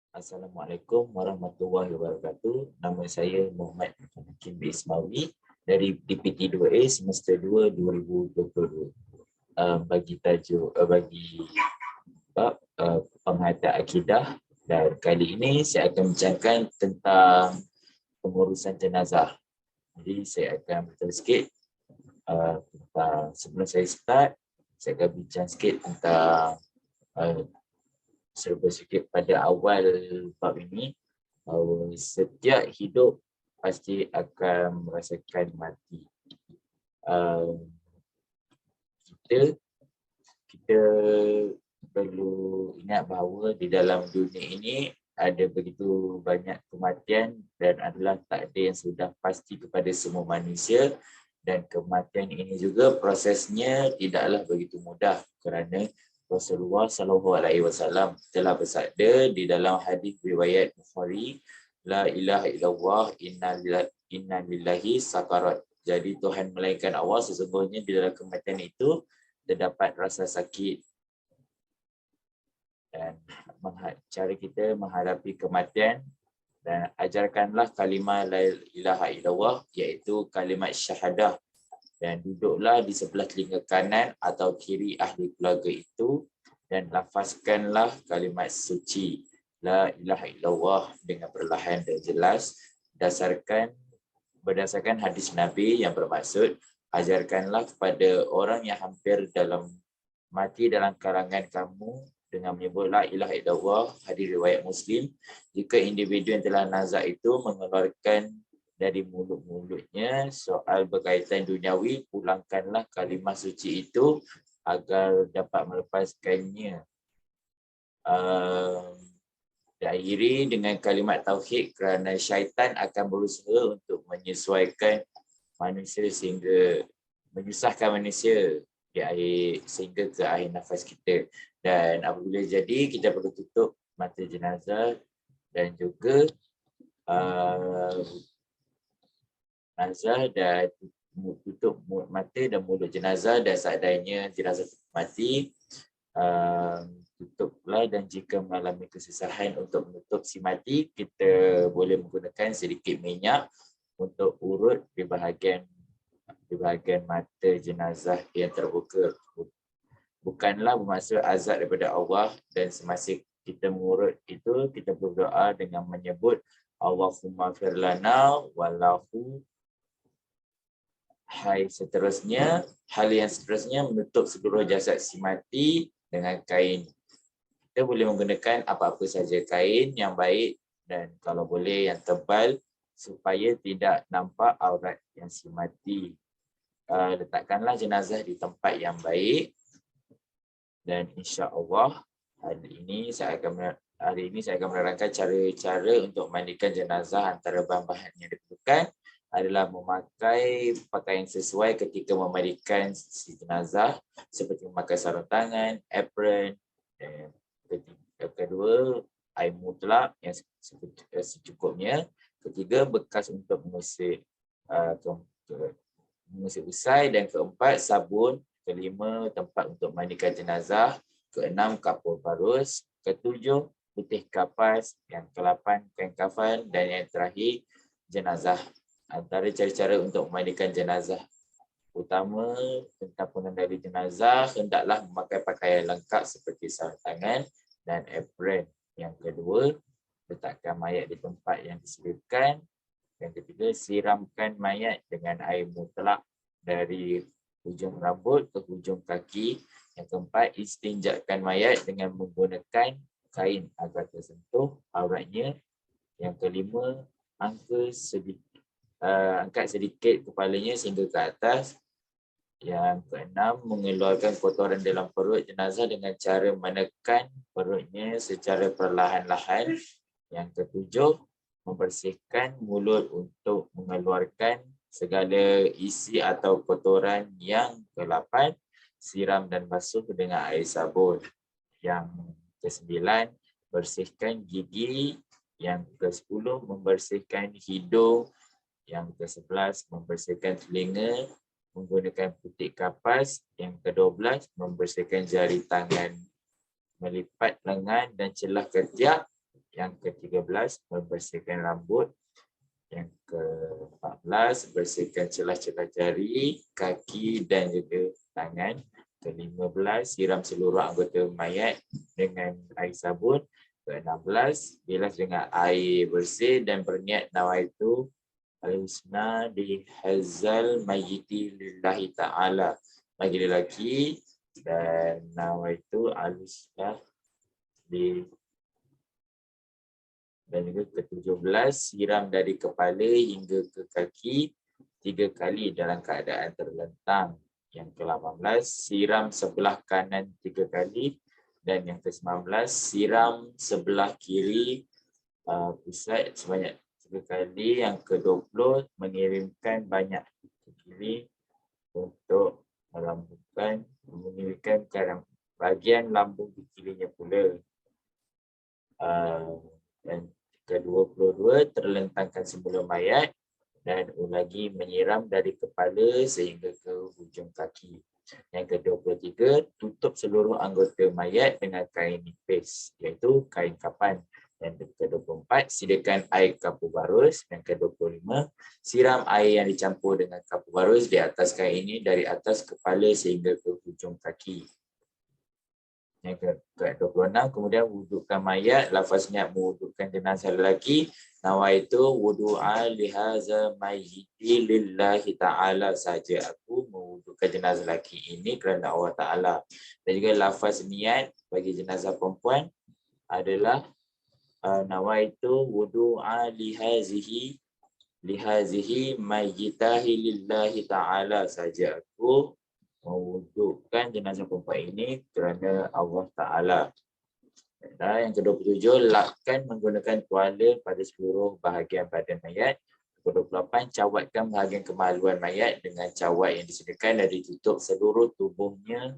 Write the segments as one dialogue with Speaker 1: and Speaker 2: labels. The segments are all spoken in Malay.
Speaker 1: Assalamualaikum warahmatullahi wabarakatuh. Nama saya Muhammad Hakim Ismawi dari DPT2A semester 2 2022. Bagi tajuk bagi bab penghayatan akidah, dan kali ini saya akan bincangkan tentang pengurusan jenazah. Jadi saya akan beritahu sikit tentang, sebelum saya start, saya akan bincang sikit tentang serba sikit pada awal bab ini, bahawa setiap hidup pasti akan merasakan mati. Kita perlu ingat bahawa di dalam dunia ini ada begitu banyak kematian dan adalah takdir yang sudah pasti kepada semua manusia, dan kematian ini juga prosesnya tidaklah begitu mudah kerana Rasulullah SAW telah bersabda di dalam hadis riwayat Bukhari, la ilaha illallah inna lillahi sakarat. Jadi Tuhan melainkan Allah, sesungguhnya di dalam kematian itu terdapat rasa sakit. Dan cara kita menghadapi kematian, dan ajarkanlah kalimah la ilaha illallah, iaitu kalimat syahadah, dan duduklah di sebelah telinga kanan atau kiri ahli keluarga itu dan lafazkanlah kalimat suci la ilaha illallah dengan perlahan dan jelas berdasarkan hadis Nabi yang bermaksud, ajarkanlah kepada orang yang hampir mati dalam kalangan kamu dengan menyebut la ilaha illallah. Hadis riwayat Muslim. Jika individu yang telah nazak itu mengeluarkan dari mulut-mulutnya soal berkaitan duniawi, pulangkanlah kalimah suci itu agar dapat melepaskannya. Diakhiri dengan kalimat tauhid kerana syaitan akan berusaha untuk menyesuaikan manusia sehingga menyusahkan manusia sehingga ke akhir nafas kita. Dan apabila jadi, kita perlu tutup mata jenazah dan juga dan tutup mata dan mulut jenazah, dan seandainya jenazah mati, tutuplah, dan jika mengalami kesusahan untuk menutup si mati, kita boleh menggunakan sedikit minyak untuk urut di bahagian mata jenazah yang terbuka. Bukanlah bermaksud azab daripada Allah, dan semasa kita mengurut itu, kita berdoa dengan menyebut Allahumma firlana walahu. Hal yang seterusnya menutup seluruh jasad si mati dengan kain. Kita boleh menggunakan apa-apa saja kain yang baik, dan kalau boleh yang tebal supaya tidak nampak aurat yang si mati. Letakkanlah jenazah di tempat yang baik, dan insya-Allah hari ini saya akan menerangkan cara-cara untuk mandikan jenazah. Antara bahan-bahan yang diperlukan adalah memakai pakaian sesuai ketika memandikan si jenazah, seperti memakai sarung tangan, apron. Kedua, air mutlak yang secukupnya. Ketiga, bekas untuk mengusik usai. Dan keempat, sabun. Kelima, tempat untuk mandikan jenazah. Keenam, kapur parus. Ketujuh, putih kapas. Yang ke-8, kain kafan. Dan yang terakhir, jenazah. Antara cara-cara untuk memandikan jenazah utama tentang pengendali jenazah, hendaklah memakai pakaian lengkap seperti sarung tangan dan apron. Yang kedua, letakkan mayat di tempat yang disediakan. Yang ketiga, siramkan mayat dengan air mutlak dari hujung rambut ke hujung kaki. Yang keempat, istinjakan mayat dengan menggunakan kain agar tersentuh auratnya. Yang kelima, angkat sedikit kepalanya sehingga ke atas. Yang keenam, mengeluarkan kotoran dalam perut jenazah dengan cara menekan perutnya secara perlahan-lahan. Yang ketujuh, membersihkan mulut untuk mengeluarkan segala isi atau kotoran. Yang ke-8, siram dan basuh dengan air sabun. Yang ke-9, bersihkan gigi. Yang ke-10, membersihkan hidung. Yang ke-11, membersihkan telinga menggunakan putih kapas. Yang ke-12, membersihkan jari tangan melipat lengan dan celah ketiak. Yang ke-13, membersihkan rambut. Yang ke-14, bersihkan celah-celah jari, kaki dan juga tangan. Ke-15, siram seluruh anggota mayat dengan air sabun. Ke-16, bilas dengan air bersih dan berniat nawaitu al-husna di hazal mayyiti lillahi ta'ala. Bagi lelaki, dan nawaitu al-husna di. Dan juga ke-17, siram dari kepala hingga ke kaki 3 kali dalam keadaan terlentang. Yang ke-18, siram sebelah kanan 3 kali. Dan yang ke-19, siram sebelah kiri pusat sebanyak 3 kali. Yang ke-20, mengirimkan banyak ke kiri untuk mengirimkan ke bahagian lambung ke kirinya pula. Dan ke-22, terlentangkan semula mayat dan lagi menyiram dari kepala sehingga ke hujung kaki. Yang ke-23, tutup seluruh anggota mayat dengan kain nipis, iaitu kain kafan. Yang ke-24, sediakan air kapur barus. Yang ke-25, siram air yang dicampur dengan kapur barus di atas kain ini dari atas kepala sehingga ke hujung kaki. Yang ke-26, kemudian wudukkan mayat, lafaz niat mewudukkan jenazah lelaki, nawaitu wudu'a lihaza mayyiti lillahi ta'ala saja. Aku mewudukkan jenazah lelaki ini kerana Allah Ta'ala. Dan juga lafaz niat bagi jenazah perempuan adalah nawaitu wudu'a lihazihi mayyitahi lillahi ta'ala saja. Aku mewudukkan jenazah perempuan ini kerana Allah Ta'ala. Dan yang ke-27, lapkan menggunakan tuala pada seluruh bahagian badan mayat. Ke-28, cawatkan bahagian kemaluan mayat dengan cawat yang disediakan dan ditutup seluruh tubuhnya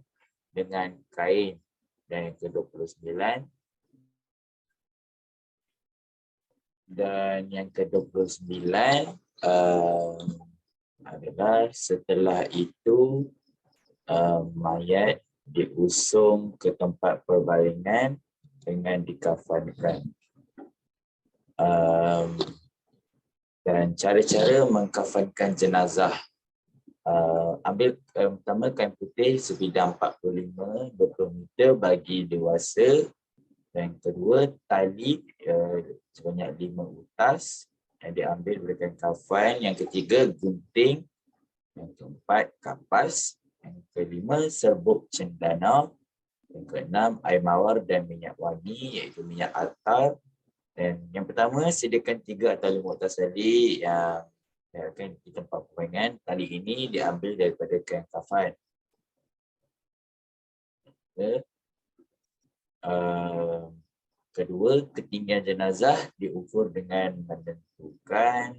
Speaker 1: dengan kain. Dan yang ke-29, adalah setelah itu mayat diusung ke tempat perbaringan dengan dikafankan. Dan cara-cara mengkafankan jenazah. Ambil pertama kain putih sebidang 45-20 meter bagi dewasa. Dan kedua, tali sebanyak 5 utas yang diambil dari kain kafan. Yang ketiga, gunting. Yang keempat, kapas. Yang kelima, serbuk cendana. Yang keenam, air mawar dan minyak wangi iaitu minyak atar. Dan yang pertama, sediakan 3 atau 5 utas tali yang akan di tempat perbaringan. Tali ini diambil daripada kain kafan. Kedua, ketinggian jenazah diukur dengan menentukan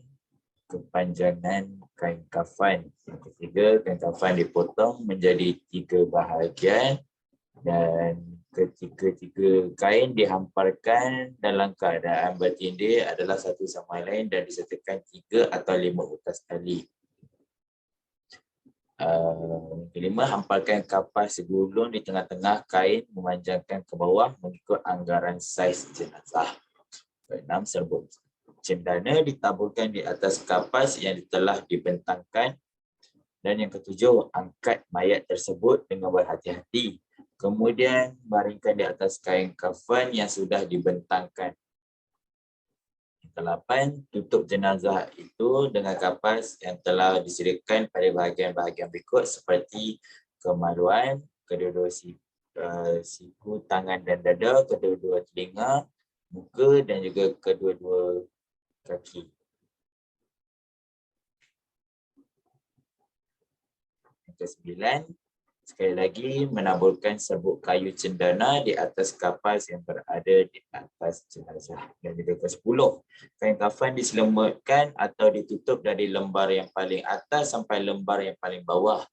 Speaker 1: kepanjangan kain kafan. Yang ketiga, kain kafan dipotong menjadi 3 bahagian dan ketiga-tiga kain dihamparkan dalam keadaan bertindih adalah satu sama lain dan disertakan 3 atau 5 utas tali. Kelima, hamparkan kapas segulung di tengah-tengah kain memanjangkan ke bawah mengikut anggaran saiz jenazah. Keenam, serbuk cendana ditaburkan di atas kapas yang telah dibentangkan. Dan yang ketujuh, angkat mayat tersebut dengan berhati-hati. Kemudian baringkan di atas kain kafan yang sudah dibentangkan. Yang ke-8, tutup jenazah itu dengan kapas yang telah disediakan pada bahagian-bahagian berikut seperti kemaluan, kedua-dua siku, tangan dan dada, kedua-dua telinga, muka dan juga kedua-dua kaki. Yang ke-9, sekali lagi menaburkan serbuk kayu cendana di atas kapas yang berada di atas jenazah. Dan juga ke-10, kain kafan diselamatkan atau ditutup dari lembar yang paling atas sampai lembar yang paling bawah.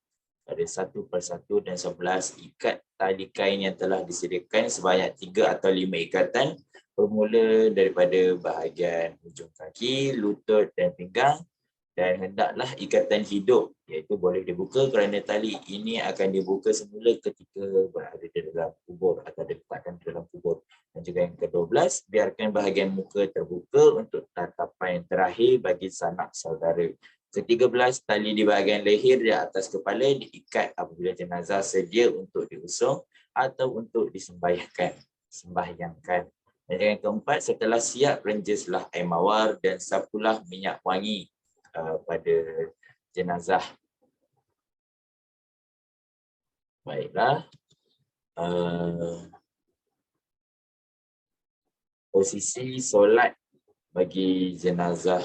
Speaker 1: Ada 1 persatu dan 11 ikat tali kain yang telah disediakan sebanyak 3 atau 5 ikatan bermula daripada bahagian hujung kaki, lutut dan pinggang dan hendaklah ikatan hidup, iaitu boleh dibuka kerana tali ini akan dibuka semula ketika berada di dalam kubur atau diletakkan di dalam kubur. Dan juga yang ke-12, biarkan bahagian muka terbuka untuk tatapan yang terakhir bagi sanak saudara. Ke-13, tali di bahagian leher di atas kepala diikat apabila jenazah sedia untuk diusung atau untuk disembahyangkan. Dan yang keempat, setelah siap renjaslah air mawar dan sapulah minyak wangi pada jenazah. Baiklah. Posisi solat bagi jenazah.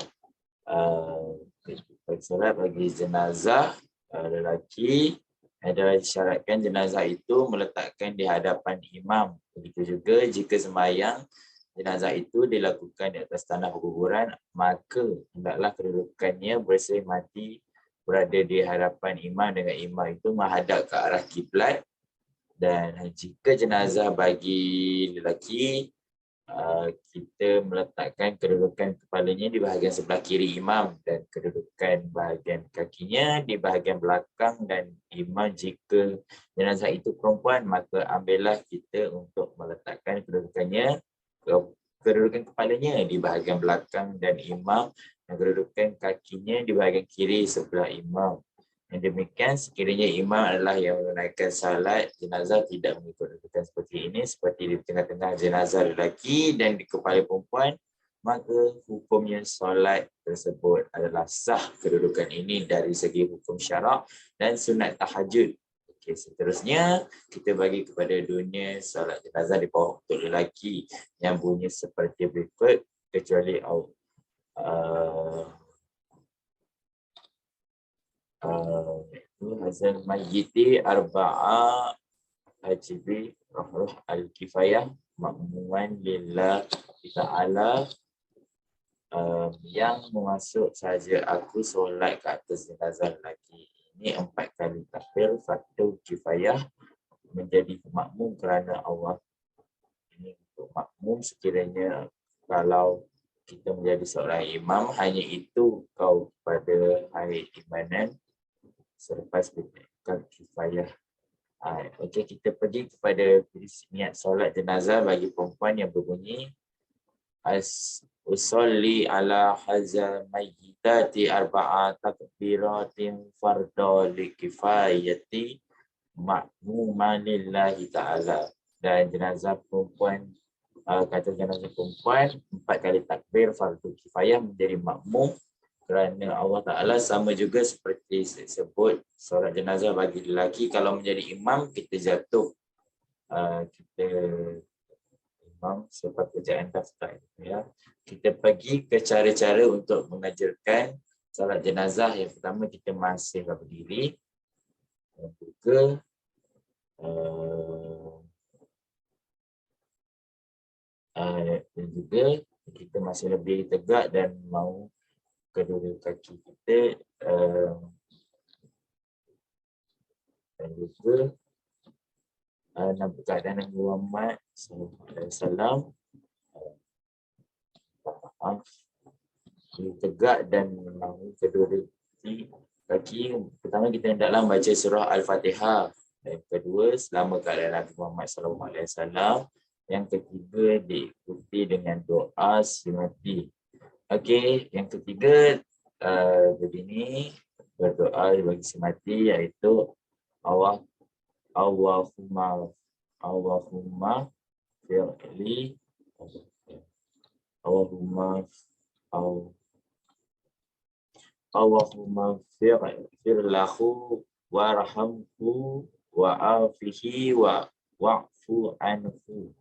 Speaker 1: Solat bagi jenazah lelaki adalah disyaratkan jenazah itu meletakkan di hadapan imam. Begitu juga jika sembahyang jenazah itu dilakukan di atas tanah perkuburan, maka hendaklah kedudukannya bersih mati berada di hadapan imam dengan imam itu menghadap ke arah kiblat. Dan jika jenazah bagi lelaki, kita meletakkan kedudukan kepalanya di bahagian sebelah kiri imam dan kedudukan bahagian kakinya di bahagian belakang dan imam. Jika jenazah itu perempuan, maka ambillah kita untuk meletakkan kedudukan kepalanya di bahagian belakang dan imam dan kedudukan kakinya di bahagian kiri sebelah imam. Yang demikian, sekiranya imam adalah yang menunaikan salat jenazah tidak mengikut kedudukan seperti ini, seperti di tengah-tengah jenazah lelaki dan di kepala perempuan, maka hukumnya solat tersebut adalah sah. Kedudukan ini dari segi hukum syarak dan sunat tahajud. Okey, seterusnya kita bagi kepada dunia solat jenazah di bawah untuk lelaki yang bunyi seperti berikut, kecuali hazal mayyiti arba'a ajibi roh al-kifayah makmuman lillah ta'ala. Yang memasuk saja aku solat ke atas jenazah lelaki. Ini 4 kali takbir, fardu kifayah, menjadi makmum kerana Allah. Ini untuk makmum sekiranya kalau kita menjadi seorang imam, hanya itu kau pada hari imanan selepas bertekad kifayah. Okey, kita pergi kepada niat solat jenazah bagi perempuan yang berbunyi usolli ala hazal mayyitati arba'a takbiratin farda li kifayati ma'muman lillahi ta'ala. Dan jenazah perempuan, kata jenazah perempuan 4 kali takbir fardu kifayah menjadi makmum kerana Allah Ta'ala, sama juga seperti sebut solat jenazah bagi lelaki. Kalau menjadi imam, kita jatuh. Kita imam sebab kerjaan daftar. Ya. Kita pergi ke cara-cara untuk mengajarkan solat jenazah. Yang pertama, kita masih berdiri. Dan juga kita masih lebih tegak dan mau kedua kaki kita dan juga nampak keadaan Nabi Muhammad SAW tegak dan mau kedua kaki. Pertama, kita hendaklah baca surah Al-Fatihah. Dan kedua, selama keadaan Nabi Muhammad SAW. Yang ketiga, diikuti dengan doa simati. Okey, yang ketiga begini, berdoa bagi semati, iaitu Allahumma fi'li Allahumma fi'ir lahu warhamhu wa'afihi wa'fu anhu.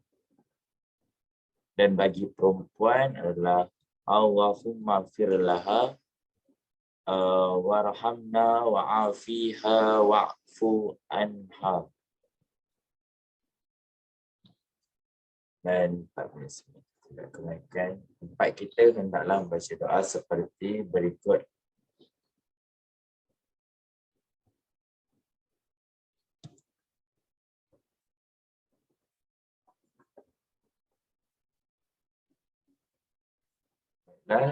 Speaker 1: Dan bagi perempuan adalah Allahumma firlaha warhamna wa'afiha wa'fu anha. Dan 14 tidak kelaikan. 4 kita hendaklah membaca doa seperti berikut.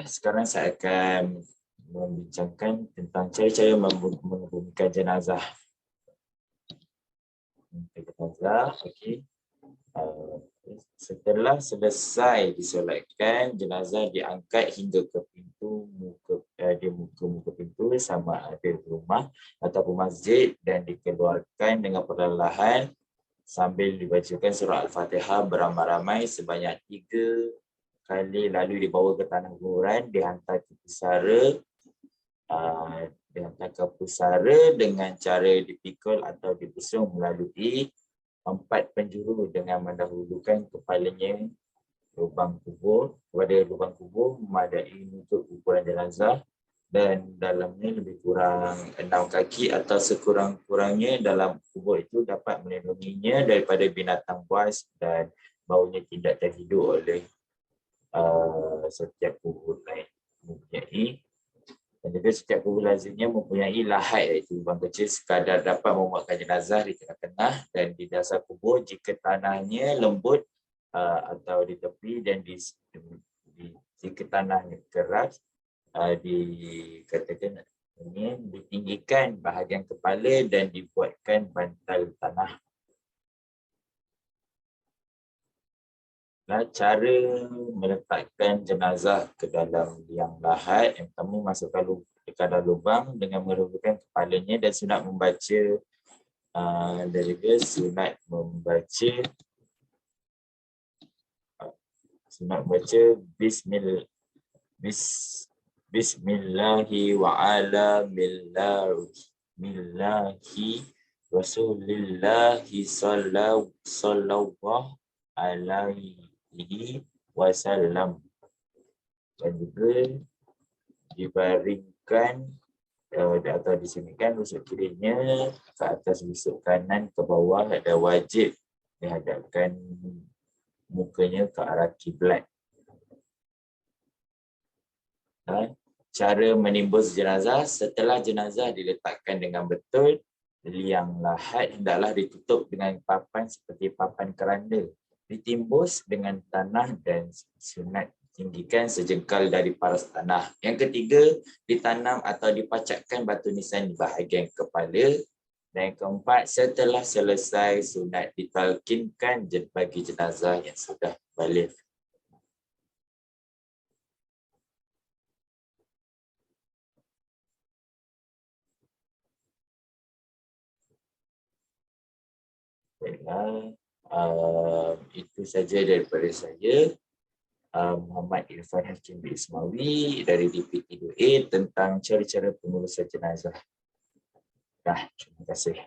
Speaker 1: Sekarang saya akan membincangkan tentang cara-cara menghubungkan jenazah. Jenazah, okey. Setelah selesai disolatkan, jenazah diangkat hingga ke pintu muka pintu sama ada rumah ataupun masjid dan dikeluarkan dengan perlahan sambil dibacakan surah Al-Fatihah beramai-ramai sebanyak 3 kali, lalu dibawa ke tanah kuburan, dihantar ke pusara dengan cara dipikul atau dibusung melalui 4 penjuru dengan mendahulukan kepalanya lubang kubur memadai untuk ukuran jenazah, dan dalamnya lebih kurang 6 kaki atau sekurang-kurangnya dalam kubur itu dapat melindunginya daripada binatang buas dan baunya tidak terhidup oleh setiap kubur lain. Dan juga setiap kubur lazimnya mempunyai lahat, iaitu lubang kecil sekadar dapat memuatkan jenazah di tengah-tengah, dan di dasar kubur jika tanahnya lembut atau di tepi, dan jika tanahnya keras dikatakan ini ditinggikan bahagian kepala dan dibuatkan bantal tanah. Cara meletakkan jenazah ke dalam liang lahat, yang pertama masukkan ke dalam lubang dengan merobohkan kepalanya, dan sunat membaca Bismillahi wa ala millahi Rasulillahi sallallahu alaihi wasallam, dan juga dibaringkan atau disemikan rusuk kirinya ke atas rusuk kanan ke bawah, dan wajib dihadapkan mukanya ke arah kiblat. Cara menimbus jenazah: setelah jenazah diletakkan dengan betul, liang lahat hendaklah ditutup dengan papan seperti papan keranda, ditimbus dengan tanah, dan sunat tinggikan sejengkal dari paras tanah. Yang ketiga, ditanam atau dipacakkan batu nisan di bahagian kepala. Dan yang keempat, setelah selesai sunat ditalkinkan bagi jenazah yang sudah baligh. Baiklah, itu saja daripada saya, Muhammad Irfan Hakim Ismawi dari DPT2A, tentang cara-cara pengurusan jenazah. Terima kasih.